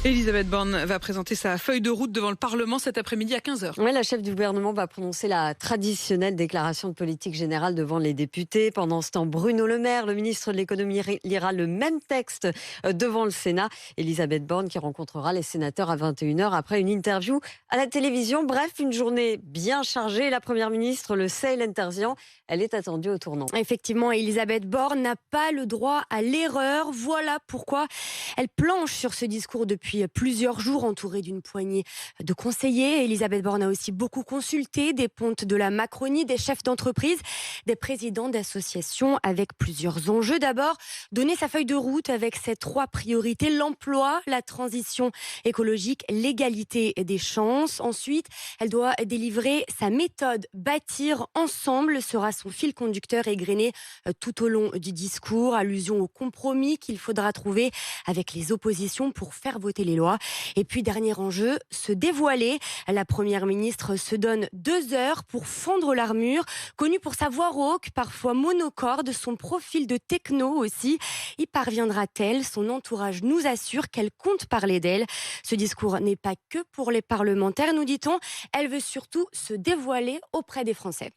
Elisabeth Borne va présenter sa feuille de route devant le Parlement cet après-midi à 15 heures. Ouais, la chef du gouvernement va prononcer la traditionnelle déclaration de politique générale devant les députés. Pendant ce temps, Bruno Le Maire, le ministre de l'économie, lira le même texte devant le Sénat. Elisabeth Borne qui rencontrera les sénateurs à 21 heures après une interview à la télévision. Bref, une journée bien chargée. La première ministre le sait, Hélène Terzian, elle est attendue au tournant. Effectivement, Elisabeth Borne n'a pas le droit à l'erreur. Voilà pourquoi elle planche sur ce discours depuis plusieurs jours, entourée d'une poignée de conseillers. Elisabeth Borne a aussi beaucoup consulté des pontes de la Macronie, des chefs d'entreprise, des présidents d'associations avec plusieurs enjeux. D'abord, donner sa feuille de route avec ses 3 priorités: l'emploi, la transition écologique, l'égalité des chances. Ensuite, elle doit délivrer sa méthode. Bâtir ensemble sera son fil conducteur égrené tout au long du discours. Allusion au compromis qu'il faudra trouver avec les oppositions pour faire voter les lois. Et puis, dernier enjeu, se dévoiler. La première ministre se donne 2 heures pour fendre l'armure. Connue pour sa voix rauque, parfois monocorde, son profil de techno aussi. Y parviendra-t-elle? Son entourage nous assure qu'elle compte parler d'elle. Ce discours n'est pas que pour les parlementaires, nous dit-on. Elle veut surtout se dévoiler auprès des Français.